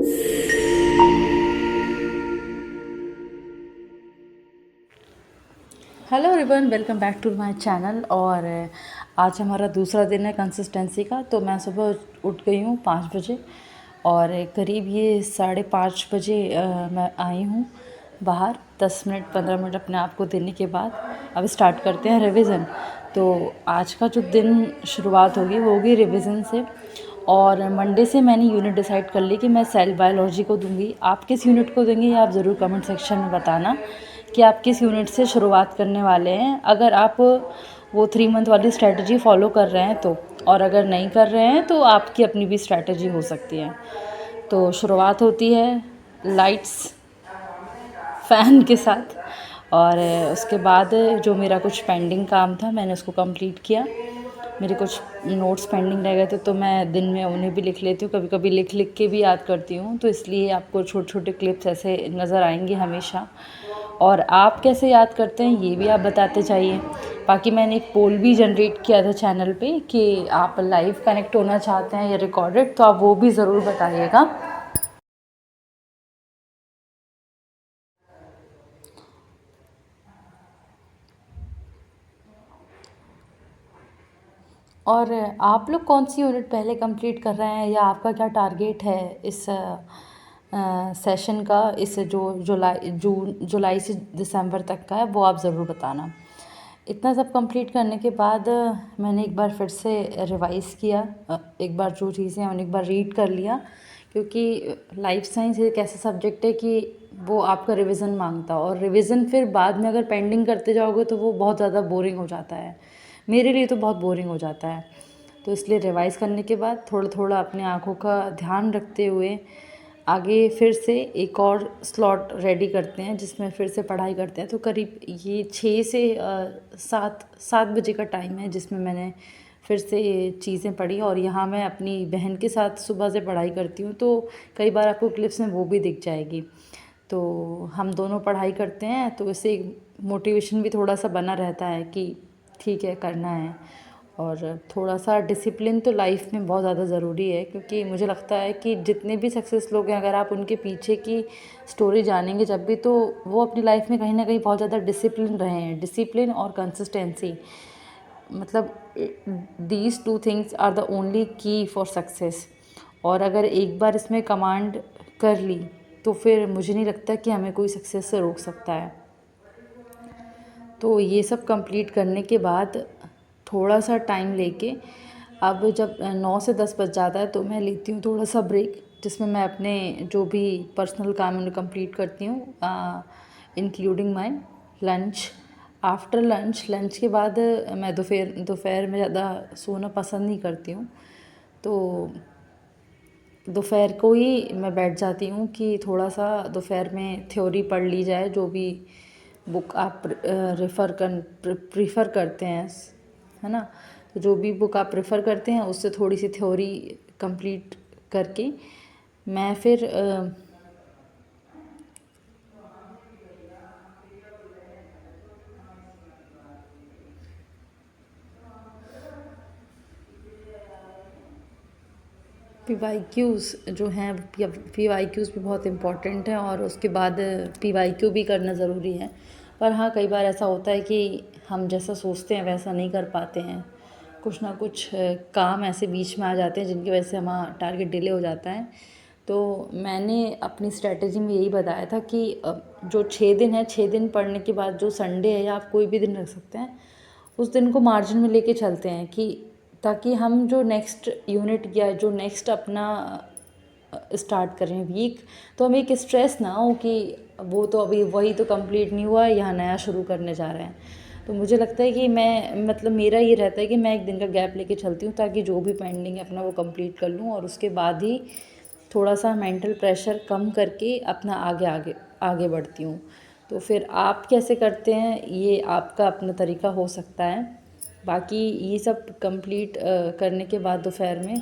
Hello everyone, welcome back to my channel. और आज हमारा दूसरा दिन है कंसिस्टेंसी का। तो मैं सुबह उठ गई हूँ 5 बजे और करीब ये 5:30 बजे मैं आई हूँ बाहर। 10 मिनट 15 मिनट अपने आप को देने के बाद अब स्टार्ट करते हैं रिवीजन। तो आज का जो दिन शुरुआत वो होगी रिवीजन से। और मंडे से मैंने यूनिट डिसाइड कर ली कि मैं सेल बायोलॉजी को दूंगी। आप किस यूनिट को देंगे ये आप ज़रूर कमेंट सेक्शन में बताना कि आप किस यूनिट से शुरुआत करने वाले हैं। अगर आप वो 3 मंथ वाली स्ट्रैटेजी फॉलो कर रहे हैं तो, और अगर नहीं कर रहे हैं तो आपकी अपनी भी स्ट्रैटेजी हो सकती है। तो शुरुआत होती है लाइट्स फ़ैन के साथ। और उसके बाद जो मेरा कुछ पेंडिंग काम था मैंने उसको कंप्लीट किया। मेरे कुछ नोट्स पेंडिंग रह गए थे तो मैं दिन में उन्हें भी लिख लेती हूँ, कभी कभी लिख लिख के भी याद करती हूँ। तो इसलिए आपको छोटे छोटे क्लिप्स ऐसे नज़र आएंगे हमेशा। और आप कैसे याद करते हैं ये भी आप बताते जाइए। बाकी मैंने एक पोल भी जनरेट किया था चैनल पे कि आप लाइव कनेक्ट होना चाहते हैं या रिकॉर्डेड, तो आप वो भी ज़रूर बताइएगा। और आप लोग कौन सी यूनिट पहले कंप्लीट कर रहे हैं, या आपका क्या टारगेट है इस सेशन का, इस जो जुलाई से दिसंबर तक का है, वो आप ज़रूर बताना। इतना सब कंप्लीट करने के बाद मैंने एक बार फिर से रिवाइज़ किया। एक बार जो चीज़ें हैं उन्हें एक बार रीड कर लिया, क्योंकि लाइफ साइंस एक ऐसा सब्जेक्ट है कि वो आपका रिवीजन मांगता है। और रिवीजन फिर बाद में अगर पेंडिंग करते जाओगे तो वो बहुत ज़्यादा बोरिंग हो जाता है। मेरे लिए तो बहुत बोरिंग हो जाता है। तो इसलिए रिवाइज़ करने के बाद थोड़ा थोड़ा अपने आँखों का ध्यान रखते हुए आगे फिर से एक और स्लॉट रेडी करते हैं जिसमें फिर से पढ़ाई करते हैं। तो करीब ये 6 से 7 बजे का टाइम है जिसमें मैंने फिर से ये चीज़ें पढ़ी। और यहाँ मैं अपनी बहन के साथ सुबह से पढ़ाई करती हूँ, तो कई बार आपको क्लिप्स में वो भी दिख जाएगी। तो हम दोनों पढ़ाई करते हैं, तो इससे मोटिवेशन भी थोड़ा सा बना रहता है कि ठीक है करना है। और थोड़ा सा डिसिप्लिन तो लाइफ में बहुत ज़्यादा ज़रूरी है, क्योंकि मुझे लगता है कि जितने भी सक्सेस लोग हैं अगर आप उनके पीछे की स्टोरी जानेंगे जब भी, तो वो अपनी लाइफ में कहीं ना कहीं बहुत ज़्यादा डिसिप्लिन रहे हैं। डिसिप्लिन और कंसिस्टेंसी, मतलब these two things are the only key for success. और अगर एक बार इसमें कमांड कर ली तो फिर मुझे नहीं लगता कि हमें कोई सक्सेस से रोक सकता है। तो ये सब कंप्लीट करने के बाद थोड़ा सा टाइम लेके, अब जब 9 से 10 बज जाता है तो मैं लेती हूँ थोड़ा सा ब्रेक, जिसमें मैं अपने जो भी पर्सनल काम उन्हें कंप्लीट करती हूँ, including my lunch. After lunch के बाद मैं दोपहर में ज़्यादा सोना पसंद नहीं करती हूँ। तो दोपहर को ही मैं बैठ जाती हूँ कि थोड़ा सा दोपहर में थ्योरी पढ़ ली जाए, जो भी बुक आप प्रीफर करते हैं, है ना। तो जो भी बुक आप प्रेफर करते हैं उससे थोड़ी सी थ्योरी कंप्लीट करके मैं फिर पीवाईक्यूज़ जो हैं, पीवाईक्यूज़ भी बहुत इम्पॉर्टेंट हैं, और उसके बाद पीवाईक्यू भी करना ज़रूरी है। पर हाँ, कई बार ऐसा होता है कि हम जैसा सोचते हैं वैसा नहीं कर पाते हैं। कुछ ना कुछ काम ऐसे बीच में आ जाते हैं जिनकी वजह से हमारा टारगेट डिले हो जाता है। तो मैंने अपनी स्ट्रैटेजी में यही बताया था कि जो 6 दिन है, 6 दिन पढ़ने के बाद जो संडे है, या आप कोई भी दिन रख सकते हैं, उस दिन को मार्जिन में लेके चलते हैं, कि ताकि हम जो नेक्स्ट यूनिट या जो नेक्स्ट अपना स्टार्ट करें वीक, तो हमें एक स्ट्रेस ना हो कि वो तो अभी वही तो कंप्लीट नहीं हुआ है, यहाँ नया शुरू करने जा रहे हैं। तो मुझे लगता है कि मैं, मतलब मेरा ये रहता है कि मैं एक दिन का गैप लेके चलती हूँ, ताकि जो भी पेंडिंग है अपना वो कंप्लीट कर लूँ, और उसके बाद ही थोड़ा सा मेंटल प्रेशर कम करके अपना आगे आगे आगे बढ़ती हूँ। तो फिर आप कैसे करते हैं ये आपका अपना तरीका हो सकता है। बाकी ये सब कंप्लीट करने के बाद दोपहर में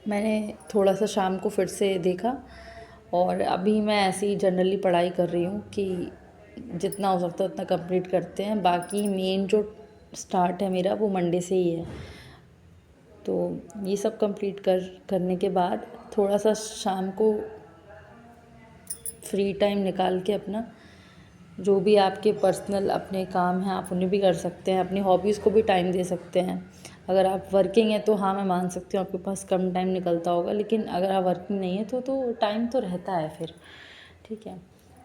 मैंने थोड़ा सा शाम को फिर से देखा, और अभी मैं ऐसे ही जनरली पढ़ाई कर रही हूँ कि जितना हो सकता है उतना कंप्लीट करते हैं। बाकी मेन जो स्टार्ट है मेरा वो मंडे से ही है। तो ये सब कंप्लीट करने के बाद थोड़ा सा शाम को फ्री टाइम निकाल के अपना जो भी आपके पर्सनल अपने काम हैं आप उन्हें भी कर सकते हैं, अपनी हॉबीज़ को भी टाइम दे सकते हैं। अगर आप वर्किंग हैं तो हाँ मैं मान सकती हूँ आपके पास कम टाइम निकलता होगा, लेकिन अगर आप वर्किंग नहीं है तो टाइम तो रहता है फिर, ठीक है।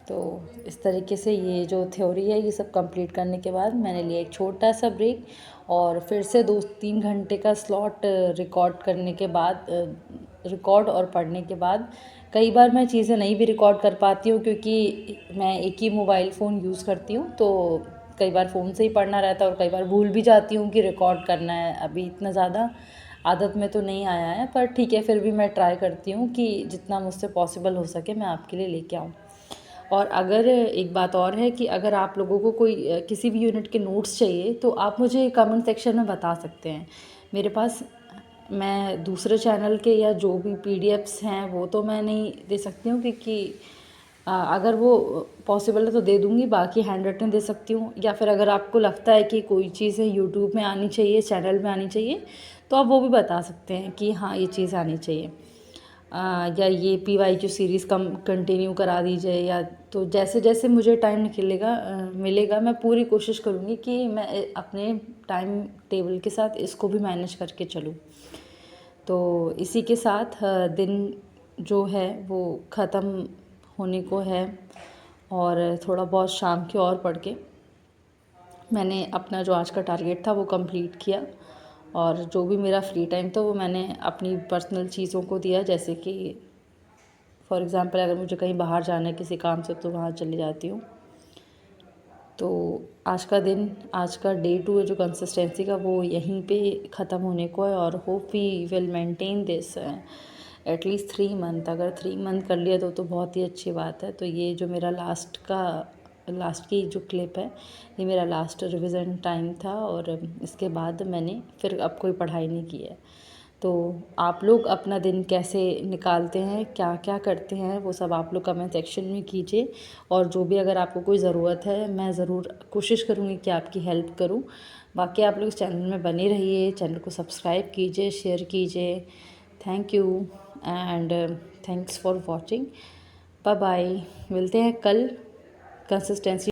तो इस तरीके से ये जो थ्योरी है ये सब कंप्लीट करने के बाद मैंने लिया एक छोटा सा ब्रेक, और फिर से 2-3 घंटे का स्लॉट रिकॉर्ड करने के बाद रिकॉर्ड और पढ़ने के बाद कई बार मैं चीज़ें नहीं भी रिकॉर्ड कर पाती हूँ, क्योंकि मैं एक ही मोबाइल फ़ोन यूज़ करती हूँ, तो कई बार फ़ोन से ही पढ़ना रहता है और कई बार भूल भी जाती हूँ कि रिकॉर्ड करना है। अभी इतना ज़्यादा आदत में तो नहीं आया है, पर ठीक है फिर भी मैं ट्राई करती हूँ कि जितना मुझसे पॉसिबल हो सके मैं आपके लिए लेके आऊँ। और अगर एक बात और है कि अगर आप लोगों को कोई किसी भी यूनिट के नोट्स चाहिए तो आप मुझे कमेंट सेक्शन में बता सकते हैं। मेरे पास मैं दूसरे चैनल के या जो भी पीडीएफ्स हैं वो तो मैं नहीं दे सकती हूँ, क्योंकि अगर वो पॉसिबल है तो दे दूँगी, बाकी हैंड रिटन दे सकती हूँ। या फिर अगर आपको लगता है कि कोई चीज़ यूट्यूब में आनी चाहिए, चैनल में आनी चाहिए, तो आप वो भी बता सकते हैं कि हाँ ये चीज़ आनी चाहिए, या ये PYQ सीरीज़ कंटिन्यू करा दीजिए, या तो जैसे जैसे मुझे टाइम मिलेगा मैं पूरी कोशिश करूँगी कि मैं अपने टाइम टेबल के साथ इसको भी मैनेज करके चलूँ। तो इसी के साथ दिन जो है वो ख़त्म होने को है, और थोड़ा बहुत शाम की और पढ़ के मैंने अपना जो आज का टारगेट था वो कंप्लीट किया। और जो भी मेरा फ्री टाइम था वो मैंने अपनी पर्सनल चीज़ों को दिया, जैसे कि फॉर एग्ज़ाम्पल अगर मुझे कहीं बाहर जाना है किसी काम से तो वहाँ चली जाती हूँ। तो आज का दिन, आज का डे 2 है जो कंसिस्टेंसी का, वो यहीं पे ख़त्म होने को है, और hope we will maintain this at least 3 month. अगर 3 मंथ कर लिया तो बहुत ही अच्छी बात है। तो ये जो मेरा लास्ट की जो क्लिप है ये मेरा लास्ट रिवीजन टाइम था, और इसके बाद मैंने फिर अब कोई पढ़ाई नहीं की है। तो आप लोग अपना दिन कैसे निकालते हैं, क्या क्या करते हैं, वो सब आप लोग कमेंट सेक्शन में कीजिए। और जो भी अगर आपको कोई ज़रूरत है मैं ज़रूर कोशिश करूँगी कि आपकी हेल्प करूँ। बाकी आप लोग इस चैनल में बने रहिए, चैनल को सब्सक्राइब कीजिए, शेयर कीजिए। Thank you and thanks for watching. Bye bye. मिलते हैं कल कंसिस्टेंसी